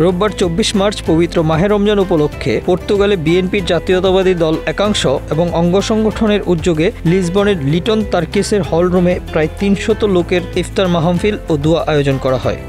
রোববার 24 মার্চ পবিত্র মাহে রমজান উপলক্ষে পর্তুগালে বিএনপির জাতীয়তাবাদী দল একাংশ এবং অঙ্গ সংগঠনের উদ্যোগে লিসবনের লিটন তার্কিসের হলরুমে প্রায় 300 লোকের ইফতার মাহফিল ও দোয়া আয়োজন করা হয়।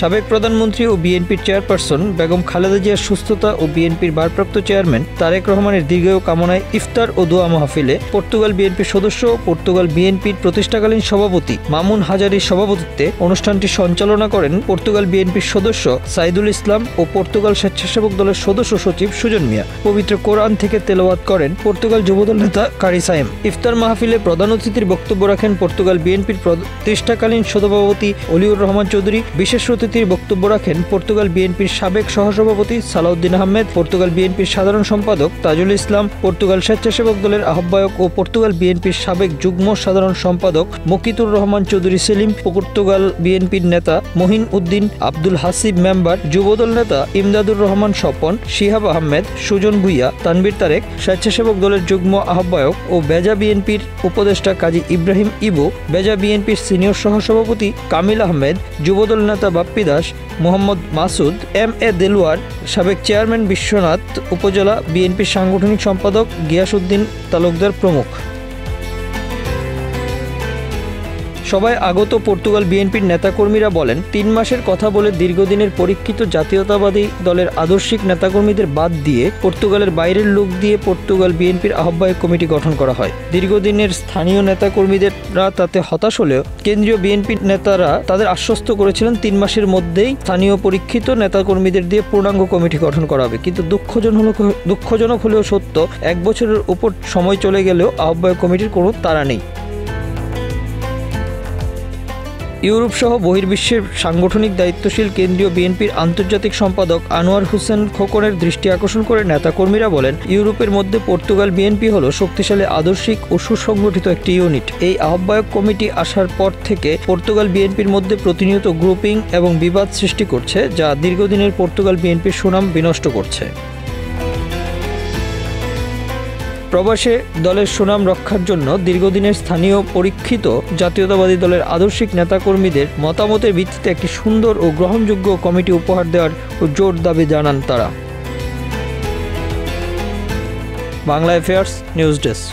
সাবেক প্রধানমন্ত্রী ও বিএনপির চেয়ারপারসন বেগম খালেদা জিয়ার সুস্থতা ও বিএনপির ভারপ্রাপ্ত চেয়ারম্যান তারেক রহমানের দীর্ঘায়ু কামনায় ইফতার ও দোয়া মাহফিলে পর্তুগাল বিএনপির সদস্য ও পর্তুগাল বিএনপির প্রতিষ্ঠাকালীন সভাপতি মামুন হাজারীর সভাপতিত্বে অনুষ্ঠানটি সঞ্চালনা করেন পর্তুগাল বিএনপির সদস্য সাইদুল ইসলাম ও পর্তুগাল স্বেচ্ছাসেবক দলের সদস্য সচিব সুজন মিয়া। পবিত্র কোরআন থেকে তেলাওয়াত করেন পর্তুগাল যুবদল নেতা কারি সায়েম। ইফতার মাহফিলে প্রধান অতিথির বক্তব্য রাখেন পর্তুগাল বিএনপির প্রতিষ্ঠাকালীন সভাপতি অলিউর রহমান চৌধুরী। বিশেষ অতিথির বক্তব্য রাখেন পর্তুগাল বিএনপির সাবেক সহসভাপতি সালাউদ্দিন আহমেদ, পর্তুগাল বিএনপির সাধারণ সম্পাদক তাজুল ইসলাম, পর্তুগাল স্বেচ্ছাসেবক দলের আহ্বায়ক ও পর্তুগাল বিএনপির সাবেক যুগ্ম সাধারণ সম্পাদক মকিতুর রহমান চৌধুরী সেলিম, পর্তুগাল বিএনপির নেতা মহিন উদ্দিন, আব্দুল হাসিব মেম্বার, যুবদল নেতা ইমদাদুর রহমান স্বপন, শিহাব আহমেদ, সুজন ভুইয়া, তানভীর তারেক, স্বেচ্ছাসেবক দলের যুগ্ম আহ্বায়ক ও বেজা বিএনপির উপদেষ্টা কাজী ইব্রাহিম ইবু, বেজা বিএনপির সিনিয়র সহসভাপতি কামিল আহমেদ, যুবদল নেতা বাপ্পি দাস, মোহাম্মদ মাসুদ, এম.এ. দেলোয়ার, সাবেক চেয়ারম্যান বিশ্বনাথ উপজেলা বিএনপির সাংগঠনিক সম্পাদক গিয়াসউদ্দিন তালুকদার প্রমুখ। সবাই আগত পর্তুগাল বিএনপির নেতাকর্মীরা বলেন, 3 মাসের কথা বলে দীর্ঘদিনের পরীক্ষিত জাতীয়তাবাদী দলের আদর্শিক নেতাকর্মীদের বাদ দিয়ে পর্তুগালের বাইরের লোক দিয়ে পর্তুগাল বিএনপির আহ্বায়ক কমিটি গঠন করা হয়। দীর্ঘদিনের স্থানীয় নেতাকর্মীদেররা তাতে হতাশ হলেও কেন্দ্রীয় বিএনপির নেতারা তাদের আশ্বস্ত করেছিলেন 3 মাসের মধ্যেই স্থানীয় পরীক্ষিত নেতাকর্মীদের দিয়ে পূর্ণাঙ্গ কমিটি গঠন করা হবে। কিন্তু দুঃখজনক হলেও সত্য, 1 বছরের উপর সময় চলে গেলেও আহ্বায়ক কমিটির কোনো তাড়া নেই। ইউরোপ সহ বহির্বিশ্বের সাংগঠনিক দায়িত্বশীল কেন্দ্রীয় বিএনপির আন্তর্জাতিক সম্পাদক আনোয়ার হোসেন খোকনের দৃষ্টি আকর্ষণ করে নেতাকর্মীরা বলেন, ইউরোপের মধ্যে পর্তুগাল বিএনপি হলো শক্তিশালী আদর্শিক ও সুসংগঠিত একটি ইউনিট। এই আহ্বায়ক কমিটি আসার পর থেকে পর্তুগাল বিএনপির মধ্যে প্রতিনিয়ত গ্রুপিং এবং বিবাদ সৃষ্টি করছে, যা দীর্ঘদিনের পর্তুগাল বিএনপির সুনাম বিনষ্ট করছে। প্রবাসে দলের সুনাম রক্ষার জন্য দীর্ঘদিনের স্থানীয় পরীক্ষিত জাতীয়তাবাদী দলের আদর্শিক নেতাকর্মীদের মতামতের ভিত্তিতে একটি সুন্দর ও গ্রহণযোগ্য কমিটি উপহার দেওয়ার জোর দাবি জানান তারা। Bangla affairs news desk.